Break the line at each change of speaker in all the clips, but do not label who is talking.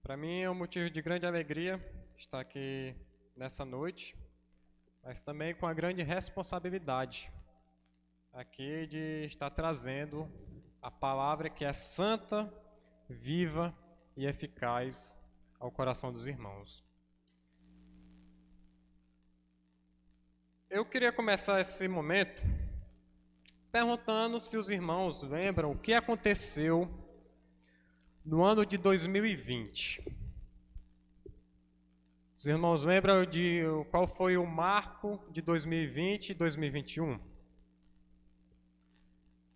Para mim é um motivo de grande alegria estar aqui nessa noite, mas também com a grande responsabilidade aqui de estar trazendo a palavra que é santa, viva e eficaz ao coração dos irmãos. Eu queria começar esse momento perguntando se os irmãos lembram o que aconteceu no ano de 2020. Os irmãos lembram de qual foi o marco de 2020 e 2021?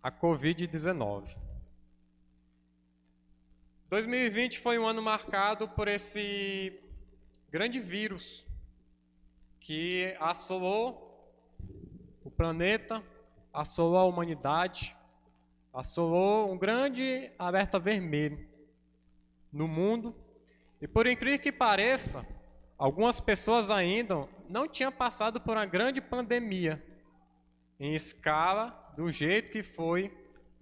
A Covid-19. 2020 foi um ano marcado por esse grande vírus que assolou o planeta, assolou a humanidade, assolou um grande alerta vermelho no mundo. E por incrível que pareça, algumas pessoas ainda não tinham passado por uma grande pandemia em escala do jeito que foi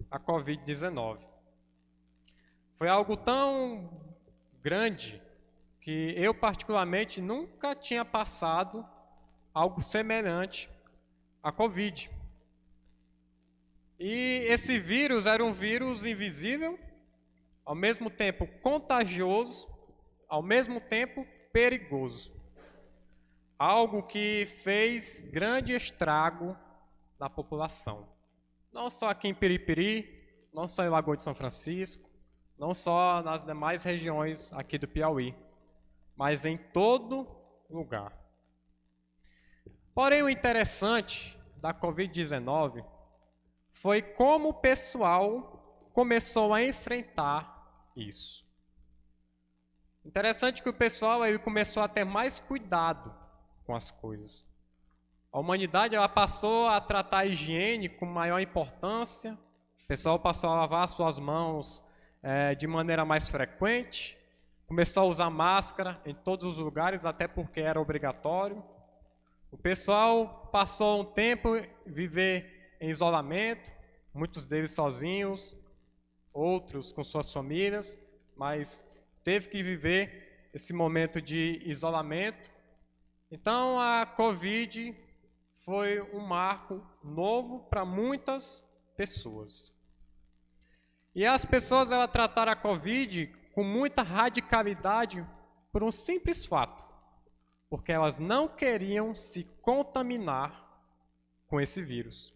a Covid-19. Foi algo tão grande que eu particularmente nunca tinha passado algo semelhante à Covid. E esse vírus era um vírus invisível, ao mesmo tempo contagioso, ao mesmo tempo perigoso. Algo que fez grande estrago na população. Não só aqui em Piripiri, não só em Lagoa de São Francisco, não só nas demais regiões aqui do Piauí, mas em todo lugar. Porém, o interessante da Covid-19 foi como o pessoal começou a enfrentar isso. Interessante que o pessoal aí começou a ter mais cuidado com as coisas. A humanidade ela passou a tratar a higiene com maior importância, o pessoal passou a lavar suas mãos de maneira mais frequente, começou a usar máscara em todos os lugares, até porque era obrigatório. O pessoal passou um tempo a viver em isolamento, muitos deles sozinhos, outros com suas famílias, mas teve que viver esse momento de isolamento. Então a Covid foi um marco novo para muitas pessoas. E as pessoas elas trataram a Covid com muita radicalidade por um simples fato, porque elas não queriam se contaminar com esse vírus.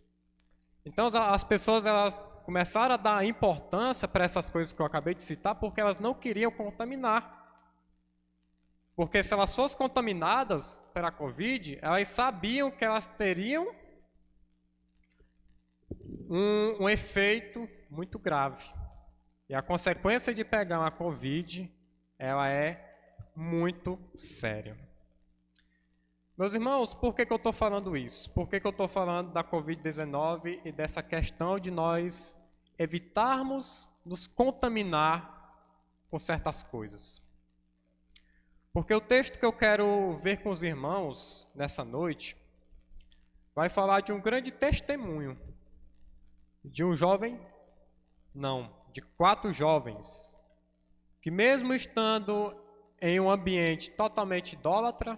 Então as pessoas elas começaram a dar importância para essas coisas que eu acabei de citar, porque elas não queriam contaminar. Porque se elas fossem contaminadas pela Covid, elas sabiam que elas teriam um efeito muito grave. E a consequência de pegar uma Covid, ela é muito séria. Meus irmãos, por que eu estou falando isso? Por que eu estou falando da Covid-19 e dessa questão de nós evitarmos nos contaminar com certas coisas? Porque o texto que eu quero ver com os irmãos nessa noite vai falar de um grande testemunho de um jovem, não, de 4 jovens, que mesmo estando em um ambiente totalmente idólatra,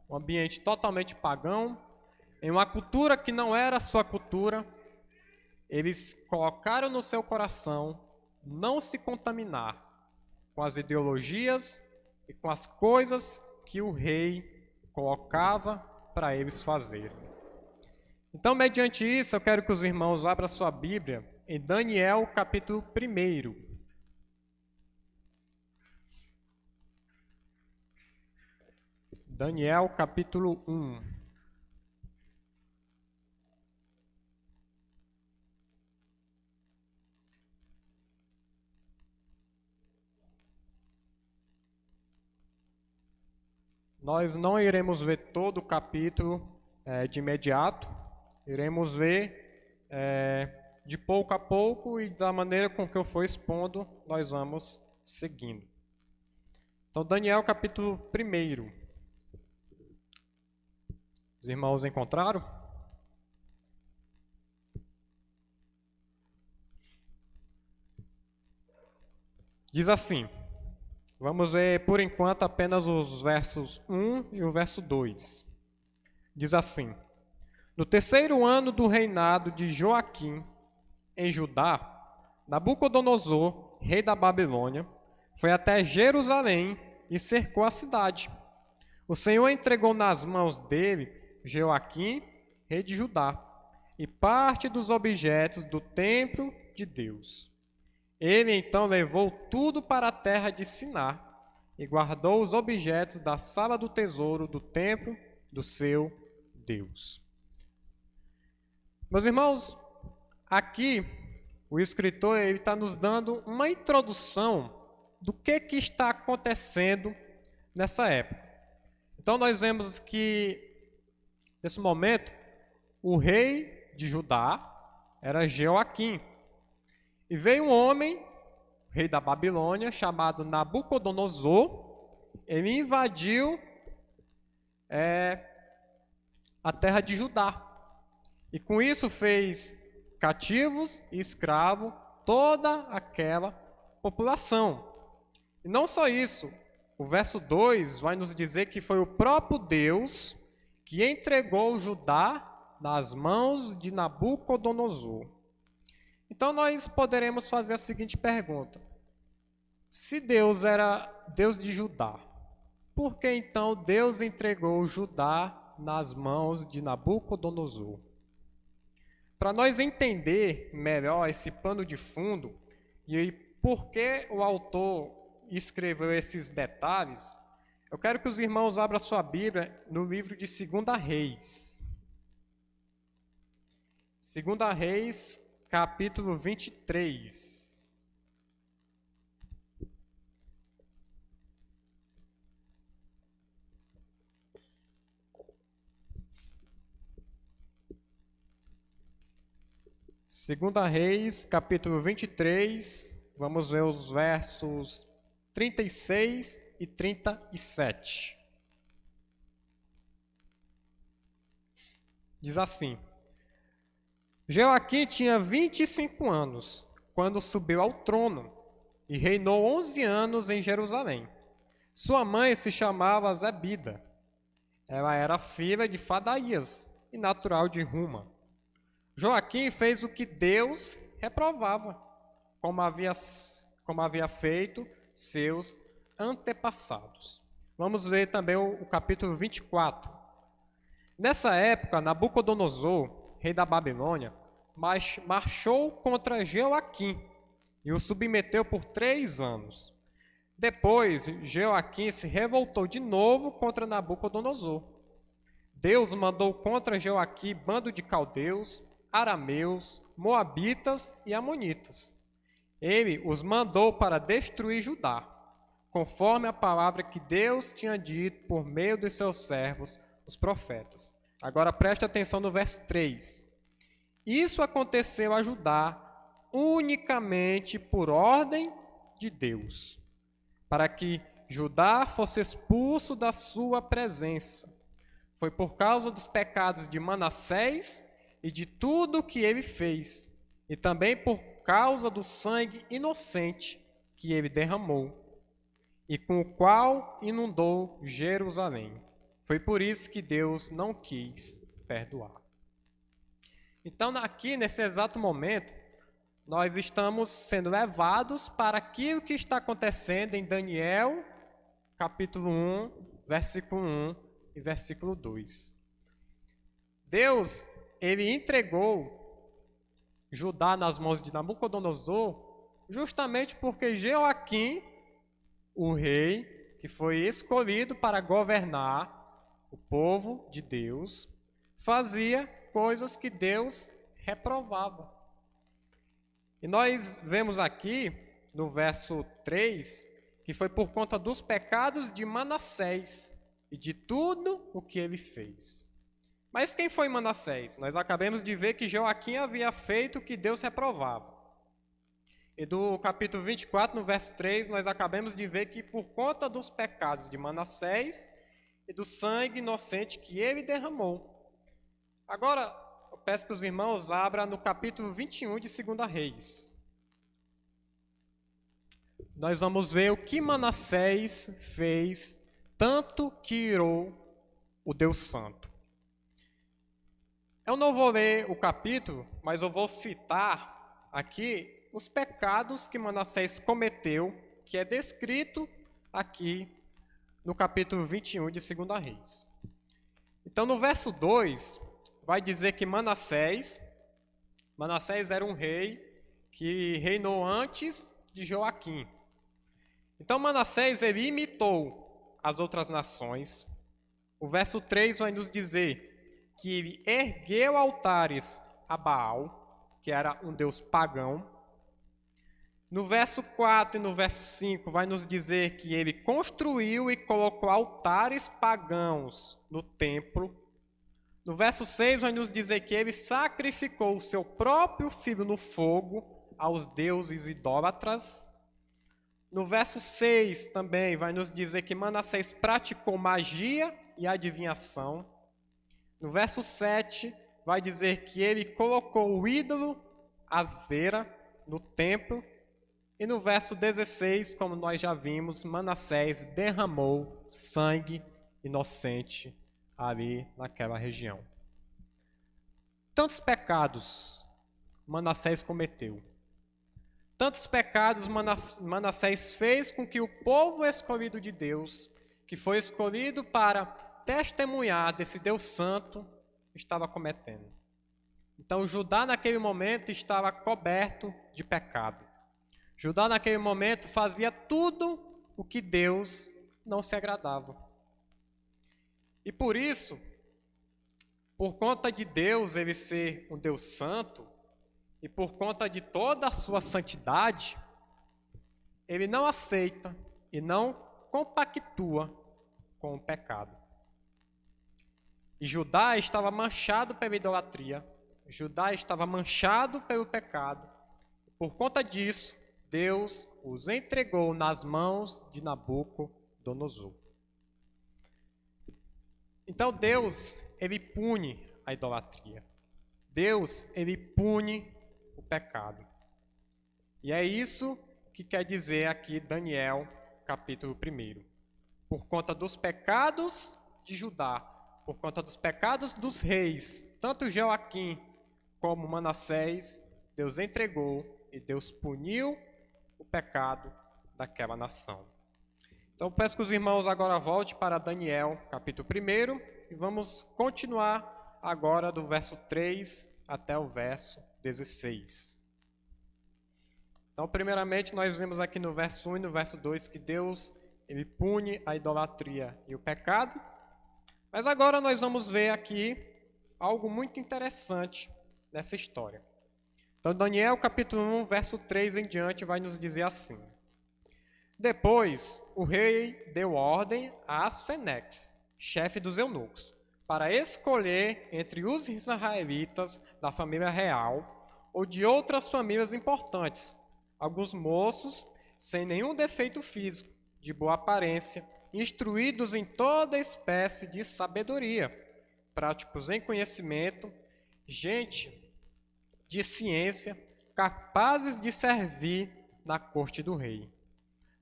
um ambiente totalmente pagão, em uma cultura que não era a sua cultura, eles colocaram no seu coração não se contaminar com as ideologias e com as coisas que o rei colocava para eles fazerem. Então, mediante isso, eu quero que os irmãos abram sua Bíblia em Daniel, capítulo 1. Daniel, capítulo 1. Nós não iremos ver todo o capítulo de imediato, iremos ver de pouco a pouco e da maneira com que eu for expondo, nós vamos seguindo. Então, Daniel, capítulo 1. Os irmãos encontraram? Diz assim: Vamos ver por enquanto apenas os versos 1 e o verso 2. Diz assim: No terceiro ano do reinado de Joaquim em Judá, Nabucodonosor, rei da Babilônia, foi até Jerusalém e cercou a cidade. O Senhor entregou nas mãos dele Joaquim, rei de Judá, e parte dos objetos do templo de Deus. Ele então levou tudo para a terra de Siná e guardou os objetos da sala do tesouro do templo do seu Deus. Meus irmãos, aqui o escritor está nos dando uma introdução do que está acontecendo nessa época. Então nós vemos que, nesse momento, o rei de Judá era Joaquim. E veio um homem, rei da Babilônia, chamado Nabucodonosor. Ele invadiu a terra de Judá. E com isso fez cativos e escravos toda aquela população. E não só isso, o verso 2 vai nos dizer que foi o próprio Deus que entregou Judá nas mãos de Nabucodonosor. Então nós poderemos fazer a seguinte pergunta: se Deus era Deus de Judá, por que então Deus entregou Judá nas mãos de Nabucodonosor? Para nós entender melhor esse pano de fundo e por que o autor escreveu esses detalhes, eu quero que os irmãos abram sua Bíblia no livro de 2 Reis. 2 Reis, capítulo 23. Segunda Reis, capítulo 23, vamos ver os versos 36 e 37. Diz assim: Joaquim tinha 25 anos quando subiu ao trono e reinou 11 anos em Jerusalém. Sua mãe se chamava Zebida. Ela era filha de Fadaías e natural de Ruma. Joaquim fez o que Deus reprovava, como havia feito seus antepassados. Vamos ver também o capítulo 24. Nessa época, Nabucodonosor, rei da Babilônia, marchou contra Joaquim e o submeteu por 3 anos. Depois, Joaquim se revoltou de novo contra Nabucodonosor. Deus mandou contra Joaquim bando de caldeus, arameus, moabitas e amonitas. Ele os mandou para destruir Judá, conforme a palavra que Deus tinha dito por meio dos seus servos, os profetas. Agora preste atenção no verso 3. Isso aconteceu a Judá unicamente por ordem de Deus, para que Judá fosse expulso da sua presença. Foi por causa dos pecados de Manassés e de tudo o que ele fez, e também por causa do sangue inocente que ele derramou, e com o qual inundou Jerusalém. Foi por isso que Deus não quis perdoar. Então, aqui, nesse exato momento, nós estamos sendo levados para aquilo que está acontecendo em Daniel, capítulo 1, versículo 1 e versículo 2. Deus, ele entregou Judá nas mãos de Nabucodonosor justamente porque Joaquim, o rei, que foi escolhido para governar o povo de Deus, fazia coisas que Deus reprovava. E nós vemos aqui, no verso 3, que foi por conta dos pecados de Manassés e de tudo o que ele fez. Mas quem foi Manassés? Nós acabamos de ver que Joaquim havia feito o que Deus reprovava. E do capítulo 24, no verso 3, nós acabamos de ver que por conta dos pecados de Manassés e do sangue inocente que ele derramou. Agora, eu peço que os irmãos abram no capítulo 21 de 2 Reis. nós vamos ver o que Manassés fez, tanto que irou o Deus Santo. Eu não vou ler o capítulo, mas eu vou citar aqui os pecados que Manassés cometeu, que é descrito aqui no capítulo 21 de 2 Reis. Então, no verso 2, vai dizer que Manassés era um rei que reinou antes de Joaquim. Então, Manassés, ele imitou as outras nações. O verso 3 vai nos dizer que ele ergueu altares a Baal, que era um deus pagão. No verso 4 e no verso 5 vai nos dizer que ele construiu e colocou altares pagãos no templo. No verso 6 vai nos dizer que ele sacrificou o seu próprio filho no fogo aos deuses idólatras. No verso 6 também vai nos dizer que Manassés praticou magia e adivinhação. No verso 7 vai dizer que ele colocou o ídolo Azera no templo. E no verso 16, como nós já vimos, Manassés derramou sangue inocente ali naquela região. Tantos pecados Manassés cometeu. Tantos pecados Manassés fez com que o povo escolhido de Deus, que foi escolhido para testemunhar desse Deus santo, estava cometendo. Então Judá naquele momento estava coberto de pecado. Judá naquele momento fazia tudo o que Deus não se agradava. E por isso, por conta de Deus ele ser um Deus santo, e por conta de toda a sua santidade, ele não aceita e não compactua com o pecado. E Judá estava manchado pela idolatria, Judá estava manchado pelo pecado. Por conta disso, Deus os entregou nas mãos de Nabucodonosor. Então Deus, ele pune a idolatria. Deus, ele pune o pecado. E é isso que quer dizer aqui Daniel, capítulo 1. Por conta dos pecados de Judá, por conta dos pecados dos reis, tanto Joaquim como Manassés, Deus entregou e Deus puniu o pecado daquela nação. Então peço que os irmãos agora voltem para Daniel, capítulo 1, e vamos continuar agora do verso 3 até o verso 16. Então, primeiramente, nós vemos aqui no verso 1 e no verso 2 que Deus ele pune a idolatria e o pecado. Mas agora nós vamos ver aqui algo muito interessante nessa história. Então, Daniel, capítulo 1, verso 3 em diante, vai nos dizer assim. Depois, o rei deu ordem a Asfenex, chefe dos eunucos, para escolher entre os israelitas da família real ou de outras famílias importantes, alguns moços sem nenhum defeito físico, de boa aparência, instruídos em toda espécie de sabedoria, práticos em conhecimento, gente de ciência, capazes de servir na corte do rei.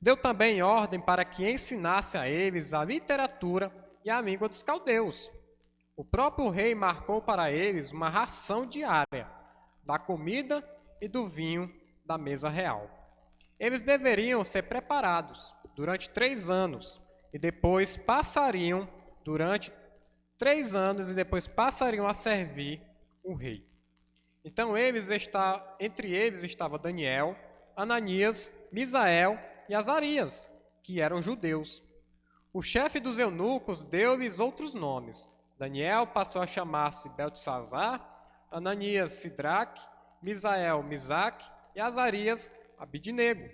Deu também ordem para que ensinasse a eles a literatura e a língua dos caldeus. O próprio rei marcou para eles uma ração diária da comida e do vinho da mesa real. Eles deveriam ser preparados durante 3 anos e depois passariam a servir o rei. Então entre eles estava Daniel, Ananias, Misael e Azarias, que eram judeus. O chefe dos eunucos deu-lhes outros nomes. Daniel passou a chamar-se Beltesazar, Ananias Sidraque, Misael Misaque e Azarias Abidnego.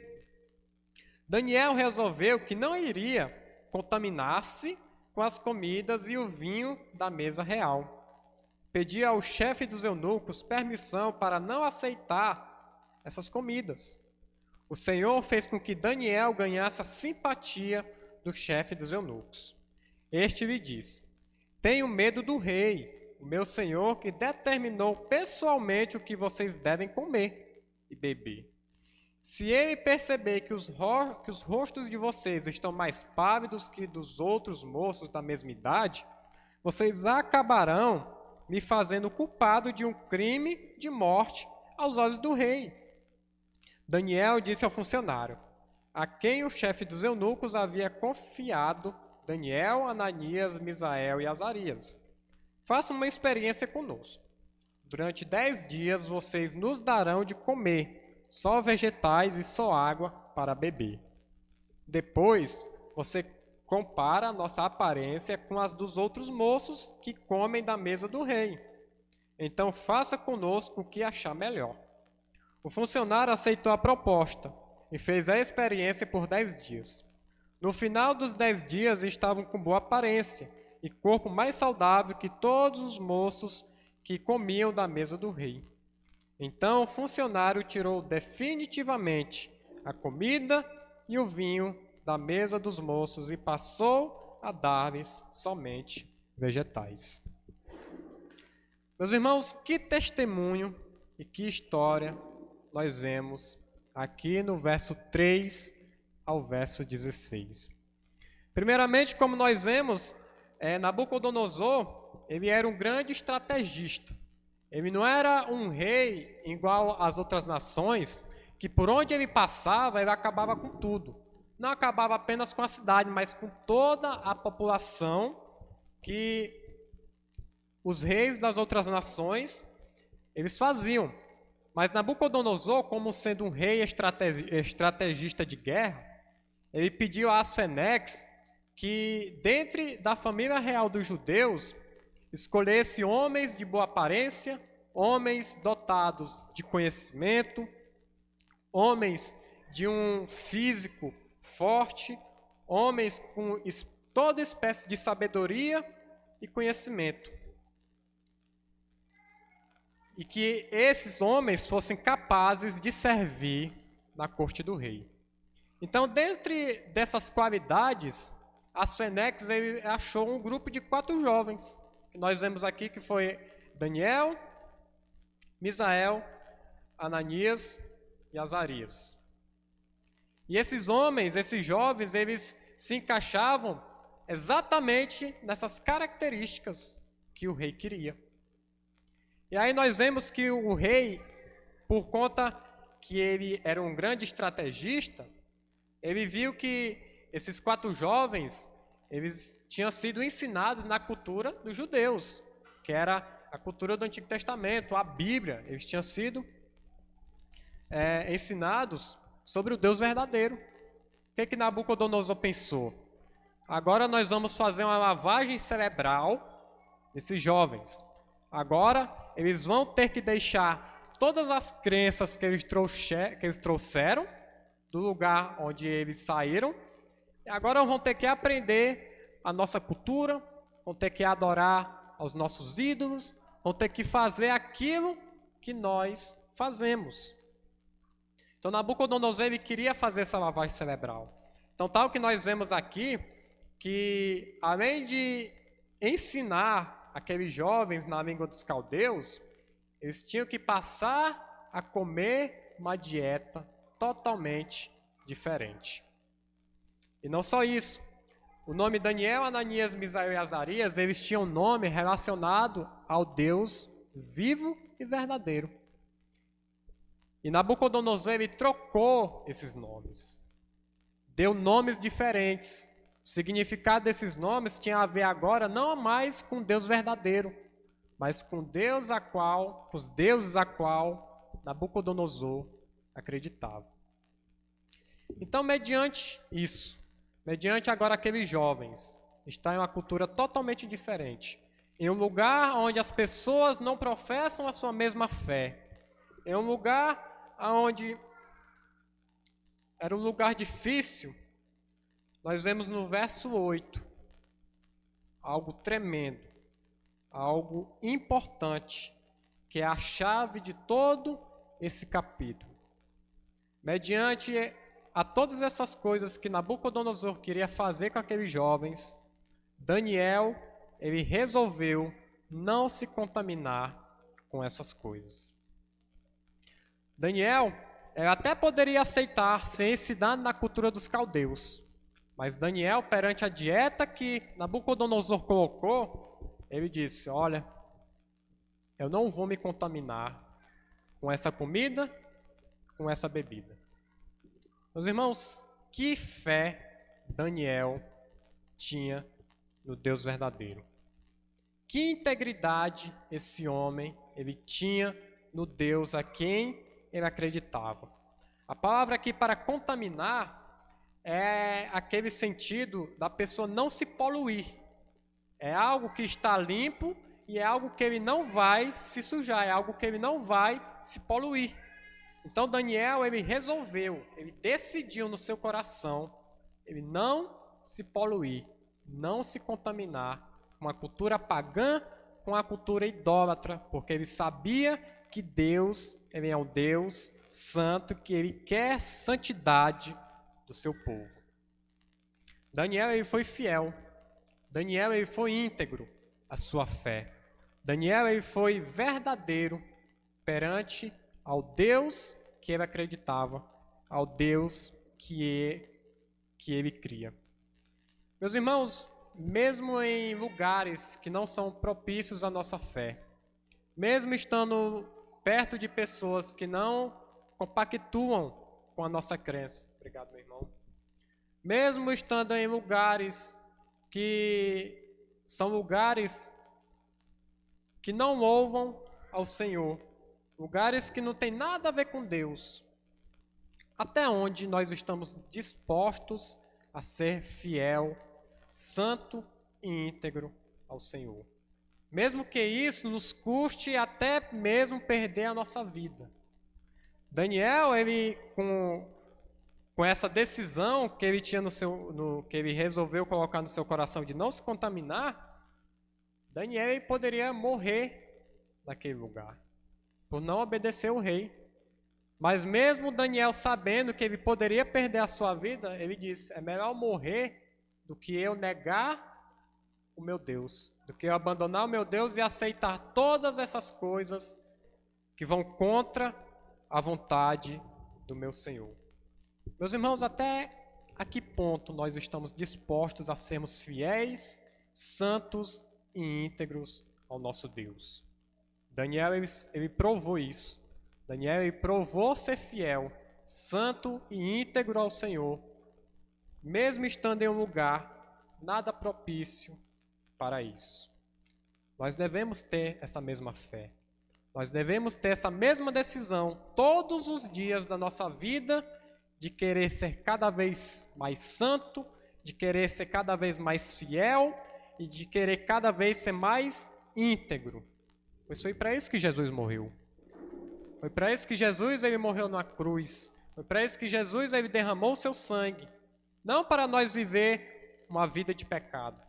Daniel resolveu que não iria contaminar-se com as comidas e o vinho da mesa real. Pedia ao chefe dos eunucos permissão para não aceitar essas comidas. O Senhor fez com que Daniel ganhasse a simpatia do chefe dos eunucos. Este lhe disse: tenho medo do rei, o meu senhor, que determinou pessoalmente o que vocês devem comer e beber. Se ele perceber que os rostos de vocês estão mais pálidos que dos outros moços da mesma idade, vocês acabarão me fazendo culpado de um crime de morte aos olhos do rei. Daniel disse ao funcionário, a quem o chefe dos eunucos havia confiado Daniel, Ananias, Misael e Azarias. Faça uma experiência conosco. Durante 10 dias vocês nos darão de comer só vegetais e só água para beber. Depois, você compara a nossa aparência com as dos outros moços que comem da mesa do rei. Então, faça conosco o que achar melhor. O funcionário aceitou a proposta e fez a experiência por 10 dias. No final dos 10 dias, estavam com boa aparência e corpo mais saudável que todos os moços que comiam da mesa do rei. Então o funcionário tirou definitivamente a comida e o vinho da mesa dos moços e passou a dar-lhes somente vegetais. Meus irmãos, que testemunho e que história nós vemos aqui no verso 3 ao verso 16. Primeiramente, como nós vemos, Nabucodonosor, ele era um grande estrategista. Ele não era um rei igual às outras nações, que por onde ele passava, ele acabava com tudo. Não acabava apenas com a cidade, mas com toda a população que os reis das outras nações, eles faziam. Mas Nabucodonosor, como sendo um rei estrategista de guerra, ele pediu a Asfenex que, dentre da família real dos judeus, escolhesse homens de boa aparência, homens dotados de conhecimento, homens de um físico forte, homens com toda espécie de sabedoria e conhecimento. E que esses homens fossem capazes de servir na corte do rei. Então, dentre dessas qualidades, Asfenex achou um grupo de 4 jovens, que nós vemos aqui que foi Daniel, Misael, Ananias e Azarias. E esses homens, esses jovens, eles se encaixavam exatamente nessas características que o rei queria. E aí nós vemos que o rei, por conta que ele era um grande estrategista, ele viu que esses 4 jovens, eles tinham sido ensinados na cultura dos judeus, que era a cultura do Antigo Testamento, a Bíblia. Eles tinham sido ensinados sobre o Deus verdadeiro. O que Nabucodonosor pensou? Agora nós vamos fazer uma lavagem cerebral desses jovens. Agora eles vão ter que deixar todas as crenças que eles trouxeram do lugar onde eles saíram. E agora vão ter que aprender a nossa cultura, vão ter que adorar aos nossos ídolos, vão ter que fazer aquilo que nós fazemos. Então Nabucodonosor ele queria fazer essa lavagem cerebral. Então tal que nós vemos aqui, que além de ensinar aqueles jovens na língua dos caldeus, eles tinham que passar a comer uma dieta totalmente diferente. E não só isso, o nome Daniel, Ananias, Misael e Azarias, eles tinham um nome relacionado ao Deus vivo e verdadeiro. E Nabucodonosor ele trocou esses nomes, deu nomes diferentes. O significado desses nomes tinha a ver agora não mais com Deus verdadeiro, mas com Deus os deuses a qual Nabucodonosor acreditava. Então, mediante isso, mediante agora aqueles jovens, está em uma cultura totalmente diferente, em um lugar onde as pessoas não professam a sua mesma fé, em um lugar onde era um lugar difícil. Nós vemos no verso 8 algo tremendo, algo importante, que é a chave de todo esse capítulo. Mediante a todas essas coisas que Nabucodonosor queria fazer com aqueles jovens, Daniel, ele resolveu não se contaminar com essas coisas. Daniel eu até poderia aceitar ser ensinado na cultura dos caldeus. Mas Daniel, perante a dieta que Nabucodonosor colocou, ele disse, olha, eu não vou me contaminar com essa comida, com essa bebida. Meus irmãos, que fé Daniel tinha no Deus verdadeiro. Que integridade esse homem ele tinha no Deus a quem ele acreditava. A palavra aqui para contaminar é aquele sentido da pessoa não se poluir. É algo que está limpo e é algo que ele não vai se sujar, é algo que ele não vai se poluir. Então Daniel, ele resolveu, ele decidiu no seu coração, ele não se poluir, não se contaminar com a cultura pagã, com a cultura idólatra, porque ele sabia que Deus, ele é um Deus santo, que ele quer santidade do seu povo. Daniel, ele foi fiel. Daniel, ele foi íntegro à sua fé. Daniel, ele foi verdadeiro perante ao Deus que ele acreditava, ao Deus que ele cria. Meus irmãos, mesmo em lugares que não são propícios à nossa fé, mesmo estando perto de pessoas que não compactuam com a nossa crença, obrigado, meu irmão, mesmo estando em lugares que são lugares que não louvam ao Senhor, lugares que não tem nada a ver com Deus, até onde nós estamos dispostos a ser fiel, santo e íntegro ao Senhor. Mesmo que isso nos custe até mesmo perder a nossa vida. Daniel, ele com essa decisão que ele tinha que ele resolveu colocar no seu coração de não se contaminar, Daniel ele poderia morrer naquele lugar, por não obedecer o rei. Mas mesmo Daniel sabendo que ele poderia perder a sua vida, ele disse, é melhor morrer do que eu negar o meu Deus, do que eu abandonar o meu Deus e aceitar todas essas coisas que vão contra a vontade do meu Senhor. Meus irmãos, até a que ponto nós estamos dispostos a sermos fiéis, santos e íntegros ao nosso Deus? Daniel, ele provou isso. Daniel, ele provou ser fiel, santo e íntegro ao Senhor, mesmo estando em um lugar nada propício para isso. Nós devemos ter essa mesma fé. Nós devemos ter essa mesma decisão todos os dias da nossa vida de querer ser cada vez mais santo, de querer ser cada vez mais fiel e de querer cada vez ser mais íntegro. Foi para isso que Jesus morreu. Foi para isso que Jesus ele morreu na cruz. Foi para isso que Jesus ele derramou o seu sangue. Não para nós viver uma vida de pecado,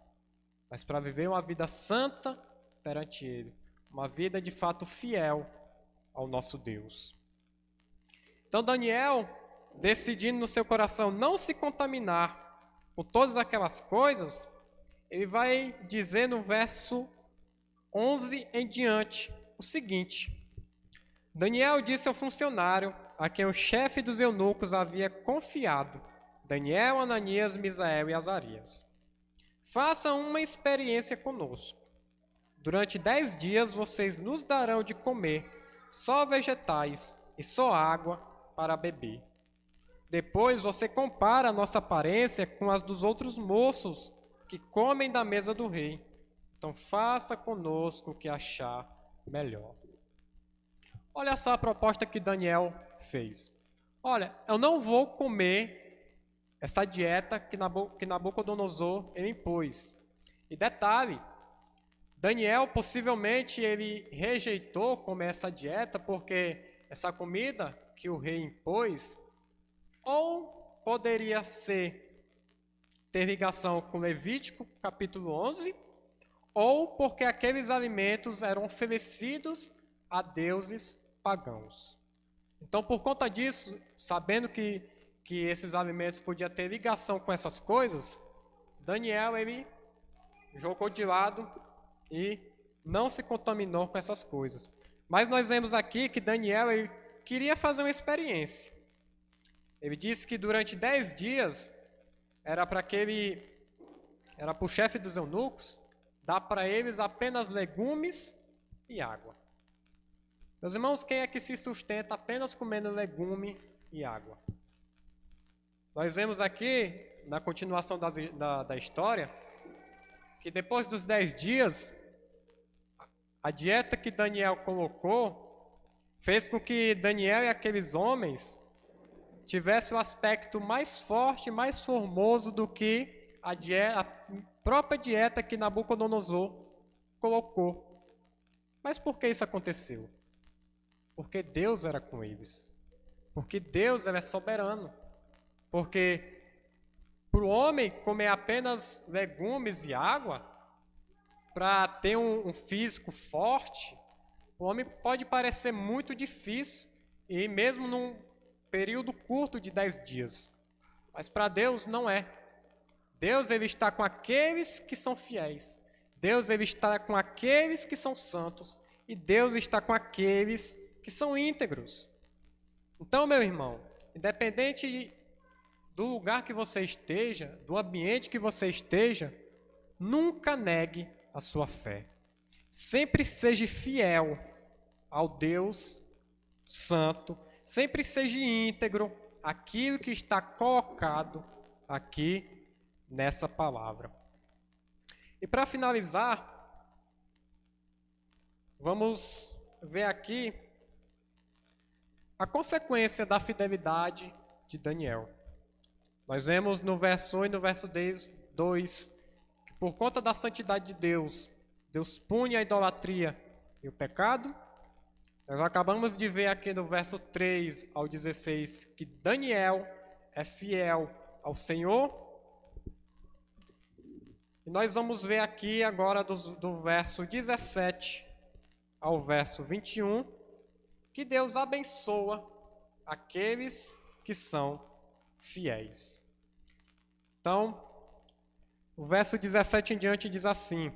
mas para viver uma vida santa perante Ele. Uma vida de fato fiel ao nosso Deus. Então Daniel, decidindo no seu coração não se contaminar com todas aquelas coisas, ele vai dizer no verso 11 em diante o seguinte: Daniel disse ao funcionário a quem o chefe dos eunucos havia confiado, Daniel, Ananias, Misael e Azarias: façam uma experiência conosco. Durante 10 dias vocês nos darão de comer só vegetais e só água para beber. Depois você compara a nossa aparência com as dos outros moços que comem da mesa do rei. Então faça conosco o que achar melhor. Olha só a proposta que Daniel fez. Olha, eu não vou comer essa dieta que Nabucodonosor ele impôs. E detalhe, Daniel possivelmente ele rejeitou comer essa dieta porque essa comida que o rei impôs ou poderia ter ligação com Levítico capítulo 11, ou porque aqueles alimentos eram oferecidos a deuses pagãos. Então, por conta disso, sabendo que esses alimentos podiam ter ligação com essas coisas, Daniel ele jogou de lado e não se contaminou com essas coisas. Mas nós vemos aqui que Daniel ele queria fazer uma experiência. Ele disse que durante 10 dias era para o chefe dos eunucos dar para eles apenas legumes e água. Meus irmãos, quem é que se sustenta apenas comendo legume e água? Nós vemos aqui, na continuação da história, que depois dos 10 dias, a dieta que Daniel colocou fez com que Daniel e aqueles homens tivessem o aspecto mais forte, mais formoso do que a própria dieta que Nabucodonosor colocou. Mas por que isso aconteceu? Porque Deus era com eles. Porque Deus era soberano. Porque para o homem comer apenas legumes e água, para ter um físico forte, o homem pode parecer muito difícil, e mesmo num período curto de 10 dias. Mas para Deus não é. Deus ele está com aqueles que são fiéis. Deus ele está com aqueles que são santos. E Deus está com aqueles que são íntegros. Então, meu irmão, independente do lugar que você esteja, do ambiente que você esteja, nunca negue a sua fé. Sempre seja fiel ao Deus Santo, sempre seja íntegro aquilo que está colocado aqui nessa palavra. E para finalizar, vamos ver aqui a consequência da fidelidade de Daniel. Nós vemos no verso 1 e no verso 2 que por conta da santidade de Deus, Deus pune a idolatria e o pecado. Nós acabamos de ver aqui no verso 3 ao 16 que Daniel é fiel ao Senhor. E nós vamos ver aqui agora do verso 17 ao verso 21 que Deus abençoa aqueles que são fiéis. Então, o verso 17 em diante diz assim: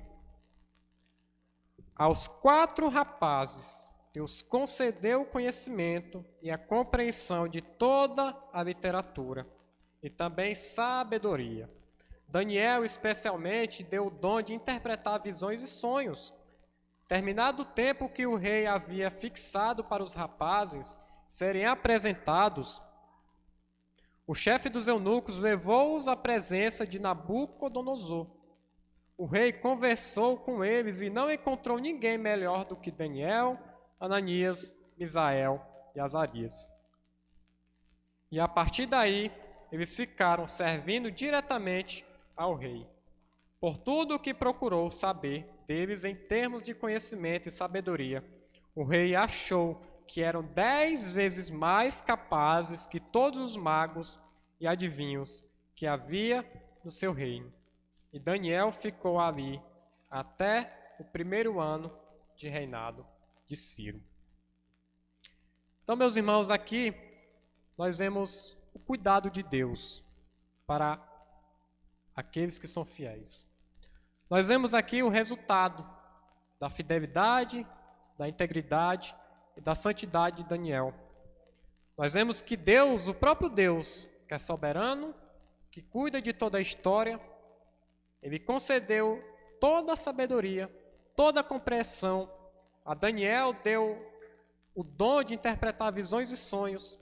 aos 4 rapazes Deus concedeu o conhecimento e a compreensão de toda a literatura e também sabedoria. Daniel, especialmente, deu o dom de interpretar visões e sonhos. Terminado o tempo que o rei havia fixado para os rapazes serem apresentados, o chefe dos eunucos levou-os à presença de Nabucodonosor. O rei conversou com eles e não encontrou ninguém melhor do que Daniel, Ananias, Misael e Azarias. E a partir daí, eles ficaram servindo diretamente ao rei. Por tudo o que procurou saber deles em termos de conhecimento e sabedoria, o rei achou que eram 10 vezes mais capazes que todos os magos e adivinhos que havia no seu reino. E Daniel ficou ali até o 1º ano de reinado de Ciro. Então, meus irmãos, aqui nós vemos o cuidado de Deus para aqueles que são fiéis. Nós vemos aqui o resultado da fidelidade, da integridade e da santidade de Daniel. Nós vemos que Deus, o próprio Deus, que é soberano, que cuida de toda a história, ele concedeu toda a sabedoria, toda a compreensão. A Daniel deu o dom de interpretar visões e sonhos.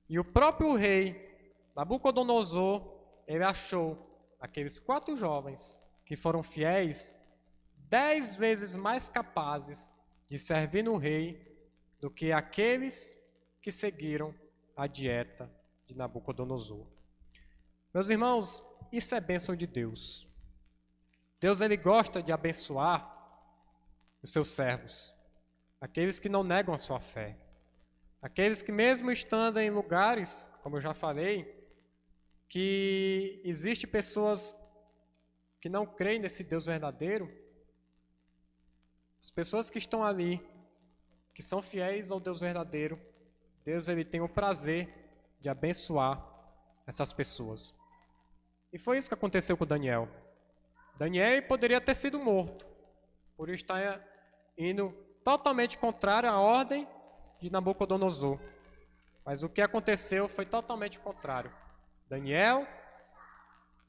E o próprio rei, Nabucodonosor, ele achou aqueles 4 jovens que foram fiéis 10 vezes mais capazes de servir no rei do que aqueles que seguiram a dieta de Nabucodonosor. Meus irmãos, isso é bênção de Deus. Deus ele gosta de abençoar os seus servos, aqueles que não negam a sua fé, aqueles que mesmo estando em lugares, como eu já falei, que existem pessoas que não creem nesse Deus verdadeiro, as pessoas que estão ali, que são fiéis ao Deus verdadeiro, Deus ele tem o prazer de abençoar essas pessoas. E foi isso que aconteceu com Daniel. Daniel poderia ter sido morto, por estar indo totalmente contrário à ordem de Nabucodonosor. Mas o que aconteceu foi totalmente o contrário. Daniel,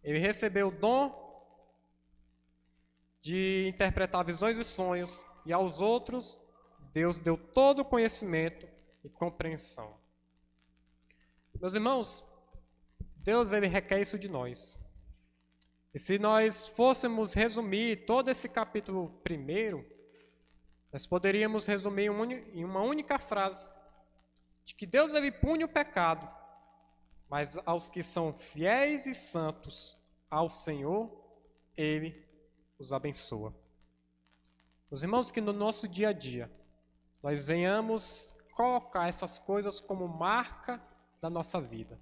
ele recebeu o dom de interpretar visões e sonhos, e aos outros, Deus deu todo o conhecimento e compreensão. Meus irmãos, Deus ele requer isso de nós. E se nós fôssemos resumir todo esse capítulo 1, nós poderíamos resumir em uma única frase, de que Deus ele pune o pecado, mas aos que são fiéis e santos ao Senhor, ele os abençoa. Meus irmãos, que no nosso dia a dia, nós venhamos colocar essas coisas como marca da nossa vida.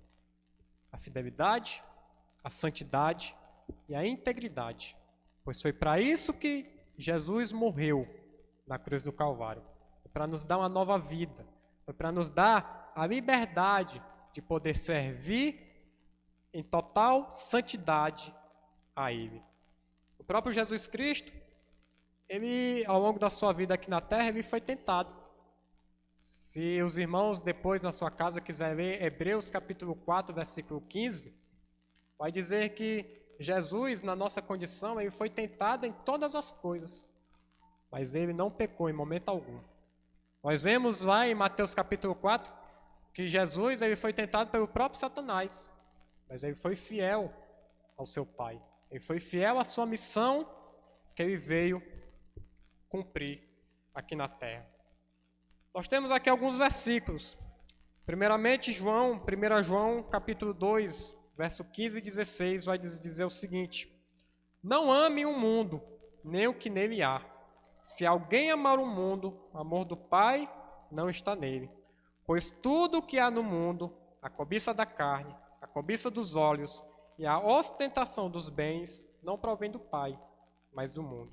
A fidelidade, a santidade e a integridade. Pois foi para isso que Jesus morreu na cruz do Calvário. Foi para nos dar uma nova vida. Foi para nos dar a liberdade de poder servir em total santidade a Ele. O próprio Jesus Cristo, ele, ao longo da sua vida aqui na terra, ele foi tentado. Se os irmãos depois na sua casa quiserem ler Hebreus capítulo 4, versículo 15, vai dizer que Jesus, na nossa condição, ele foi tentado em todas as coisas, mas ele não pecou em momento algum. Nós vemos lá em Mateus capítulo 4 que Jesus ele foi tentado pelo próprio Satanás, mas ele foi fiel ao seu Pai. Ele foi fiel à sua missão que ele veio cumprir aqui na terra. Nós temos aqui alguns versículos. Primeiramente, 1 João capítulo 2, verso 15 e 16, vai dizer o seguinte: não ame o mundo, nem o que nele há. Se alguém amar o mundo, o amor do Pai não está nele. Pois tudo o que há no mundo, a cobiça da carne, a cobiça dos olhos e a ostentação dos bens, não provém do Pai, mas do mundo.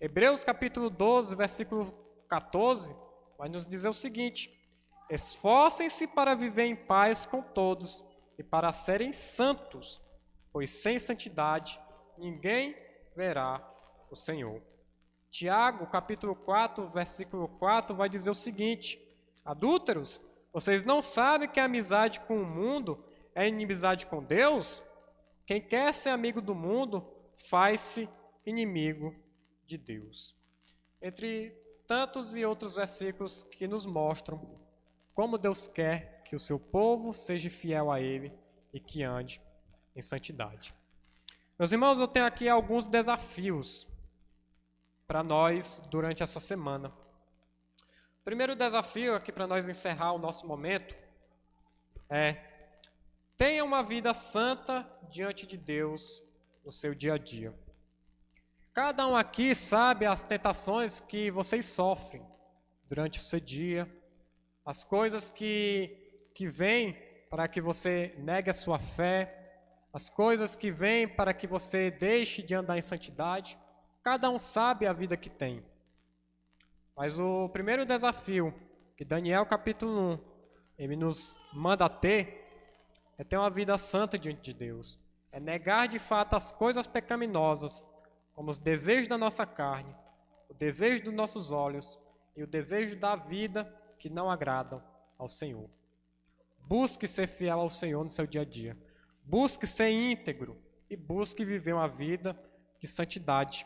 Hebreus capítulo 12, versículo 14, vai nos dizer o seguinte: esforcem-se para viver em paz com todos e para serem santos, pois sem santidade ninguém verá o Senhor. Tiago, capítulo 4, versículo 4, vai dizer o seguinte: adúlteros, vocês não sabem que a amizade com o mundo é inimizade com Deus? Quem quer ser amigo do mundo, faz-se inimigo de Deus. Entre tantos e outros versículos que nos mostram como Deus quer que o seu povo seja fiel a Ele e que ande em santidade. Meus irmãos, eu tenho aqui alguns desafios para nós durante essa semana. O primeiro desafio aqui para nós encerrar o nosso momento é: tenha uma vida santa diante de Deus no seu dia a dia. Cada um aqui sabe as tentações que vocês sofrem durante o seu dia, as coisas que vêm para que você negue a sua fé, as coisas que vêm para que você deixe de andar em santidade. Cada um sabe a vida que tem. Mas o primeiro desafio que Daniel capítulo 1 ele nos manda ter é ter uma vida santa diante de Deus. É negar de fato as coisas pecaminosas, como os desejos da nossa carne, o desejo dos nossos olhos e o desejo da vida que não agradam ao Senhor. Busque ser fiel ao Senhor no seu dia a dia. Busque ser íntegro e busque viver uma vida de santidade.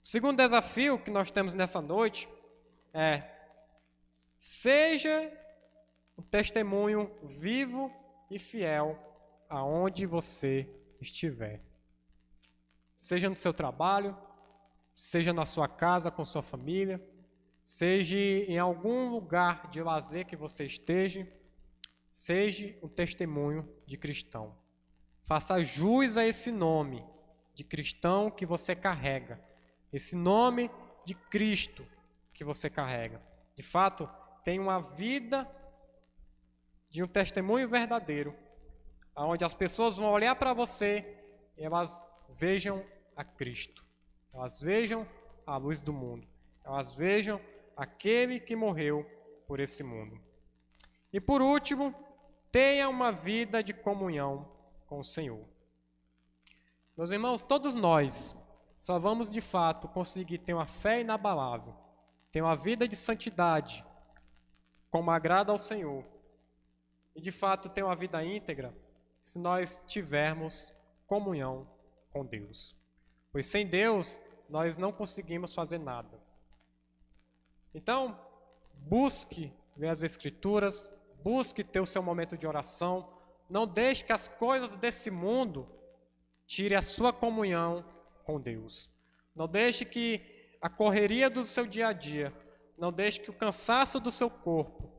O segundo desafio que nós temos nessa noite é: seja um testemunho vivo e fiel aonde você estiver. Seja no seu trabalho, seja na sua casa com sua família, seja em algum lugar de lazer que você esteja, seja um testemunho de cristão. Faça jus a esse nome de cristão que você carrega, esse nome de Cristo que você carrega. De fato, tenha uma vida de um testemunho verdadeiro, onde as pessoas vão olhar para você e elas vejam a Cristo. Elas vejam a luz do mundo. Elas vejam aquele que morreu por esse mundo. E por último, tenha uma vida de comunhão com o Senhor. Meus irmãos, todos nós só vamos de fato conseguir ter uma fé inabalável, ter uma vida de santidade, como agrada ao Senhor, e de fato ter uma vida íntegra se nós tivermos comunhão com Deus. Pois sem Deus nós não conseguimos fazer nada. Então, busque ver as Escrituras, busque ter o seu momento de oração, não deixe que as coisas desse mundo tire a sua comunhão com Deus. Não deixe que a correria do seu dia a dia, não deixe que o cansaço do seu corpo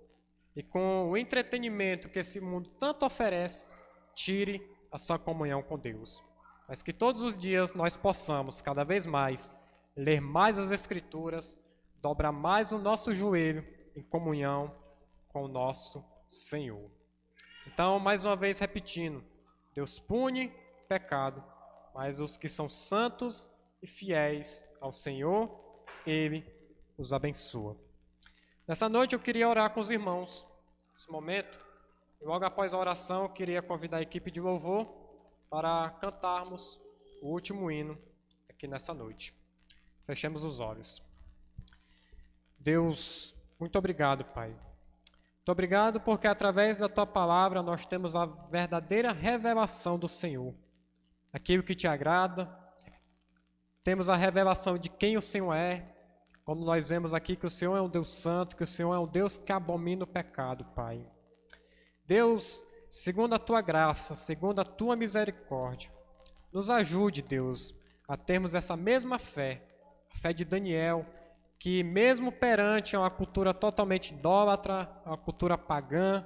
e com o entretenimento que esse mundo tanto oferece, tire a sua comunhão com Deus. Mas que todos os dias nós possamos, cada vez mais, ler mais as Escrituras, dobrar mais o nosso joelho em comunhão com o nosso Senhor. Então, mais uma vez repetindo, Deus pune pecado, mas os que são santos e fiéis ao Senhor, Ele os abençoa. Nessa noite eu queria orar com os irmãos. Nesse momento, e logo após a oração, eu queria convidar a equipe de louvor para cantarmos o último hino aqui nessa noite. Fechemos os olhos. Deus, muito obrigado, Pai. Muito obrigado porque através da Tua palavra nós temos a verdadeira revelação do Senhor. Aquilo que Te agrada. Temos a revelação de quem o Senhor é. Como nós vemos aqui que o Senhor é um Deus santo, que o Senhor é um Deus que abomina o pecado, Pai. Deus, segundo a Tua graça, segundo a Tua misericórdia, nos ajude, Deus, a termos essa mesma fé, a fé de Daniel, que mesmo perante uma cultura totalmente idólatra, uma cultura pagã,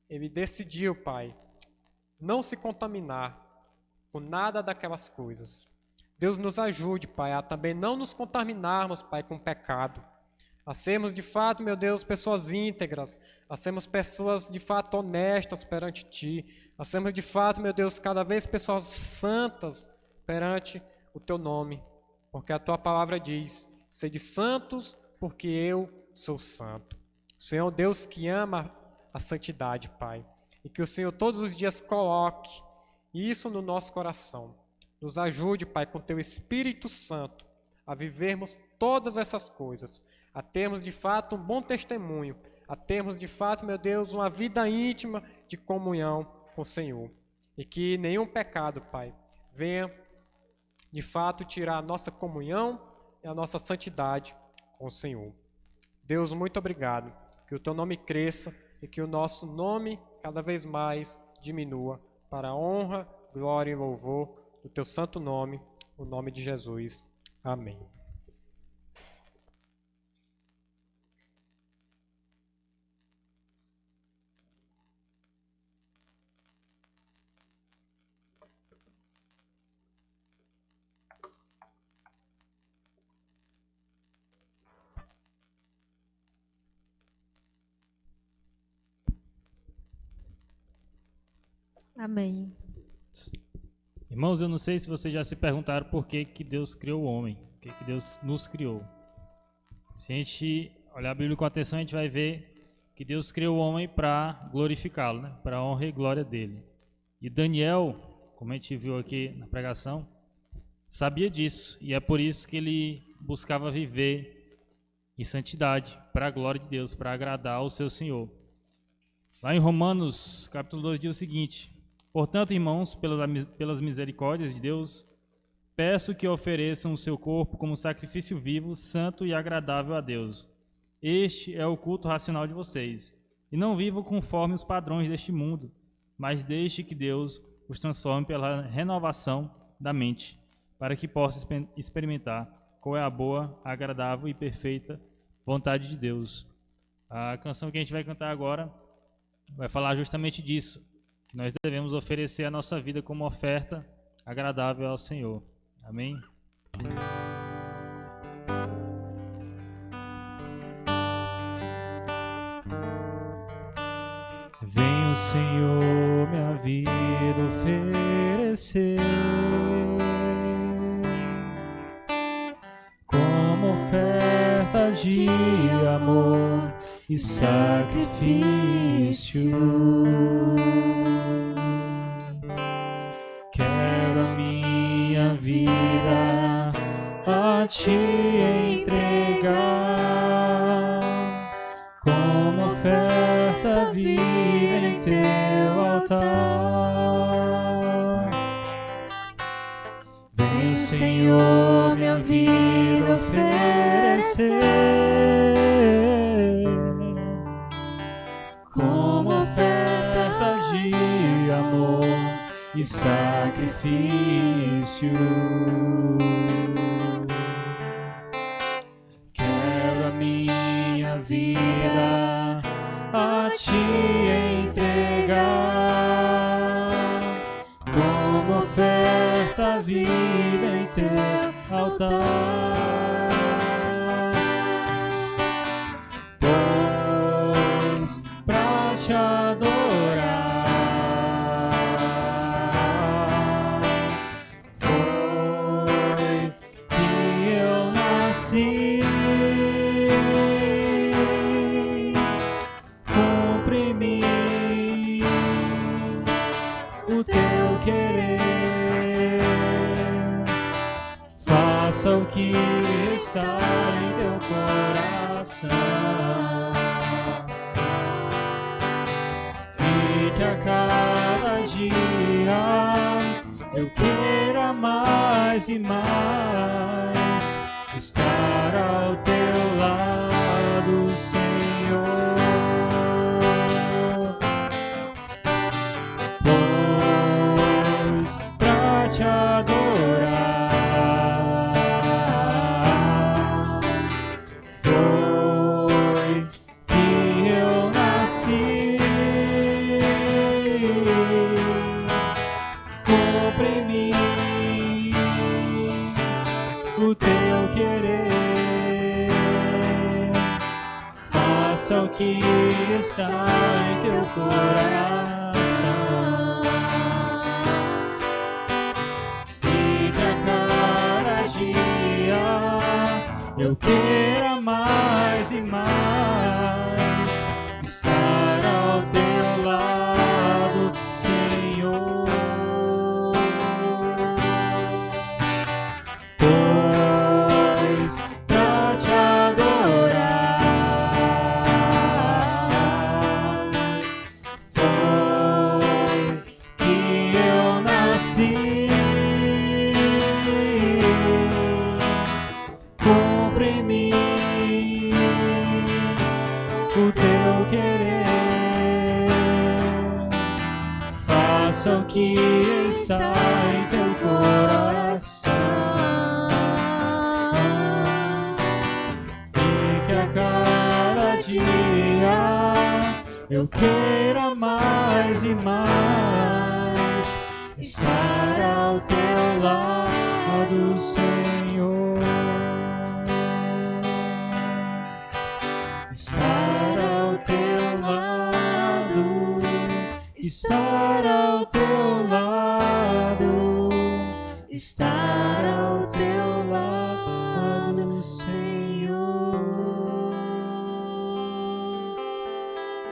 ele decidiu, Pai, não se contaminar com nada daquelas coisas. Deus nos ajude, Pai, a também não nos contaminarmos, Pai, com o pecado. A sermos, de fato, meu Deus, pessoas íntegras. A sermos pessoas, de fato, honestas perante Ti. A sermos, de fato, meu Deus, cada vez pessoas santas perante o Teu nome. Porque a Tua palavra diz, sede santos, porque eu sou santo. O Senhor é um Deus que ama a santidade, Pai. E que o Senhor todos os dias coloque isso no nosso coração. Nos ajude, Pai, com Teu Espírito Santo, a vivermos todas essas coisas, a termos, de fato, um bom testemunho, a termos, de fato, meu Deus, uma vida íntima de comunhão com o Senhor. E que nenhum pecado, Pai, venha, de fato, tirar a nossa comunhão e a nossa santidade com o Senhor. Deus, muito obrigado. Que o Teu nome cresça e que o nosso nome cada vez mais diminua para a honra, glória e louvor do Teu santo nome, o nome de Jesus. Amém.
Amém.
Irmãos, eu não sei se vocês já se perguntaram por que Deus criou o homem, por que Deus nos criou. Se a gente olhar a Bíblia com atenção, a gente vai ver que Deus criou o homem para glorificá-lo, né? Para a honra e glória dele. E Daniel, como a gente viu aqui na pregação, sabia disso, e é por isso que ele buscava viver em santidade, para a glória de Deus, para agradar ao seu Senhor. Lá em Romanos, capítulo 2, diz o seguinte: portanto, irmãos, pelas misericórdias de Deus, peço que ofereçam o seu corpo como sacrifício vivo, santo e agradável a Deus. Este é o culto racional de vocês. E não vivam conforme os padrões deste mundo, mas deixe que Deus os transforme pela renovação da mente, para que possa experimentar qual é a boa, agradável e perfeita vontade de Deus. A canção que a gente vai cantar agora vai falar justamente disso, que nós devemos oferecer a nossa vida como oferta agradável ao Senhor. Amém? Vem o Senhor minha vida oferecer como oferta de amor e sacrifício. Quero a minha vida a Te entregar como oferta viva em ao Senhor minha vida oferecer, como oferta de amor e sacrifício. Quero a minha vida a te entregar, como oferta viva em teu altar. Pois pra te adorar foi que eu nasci. Cumpre em mim o teu querer, faça o que está em teu coração, e que a cada dia eu queira mais e mais estar ao teu lado, Senhor. Pois pra te adorar foi que eu nasci. Cumpre em mim o teu querer, faça o que está em teu coração, e que a cada dia eu queira mais e mais estar ao teu lado, Senhor. Pois pra te adorar foi que eu nasci. Cumpre em mim o teu querer, faça o que está em teu coração, e que a cada dia eu queira mais e mais estar ao teu lado, Senhor. Estar ao teu lado, estar ao teu lado, estar ao teu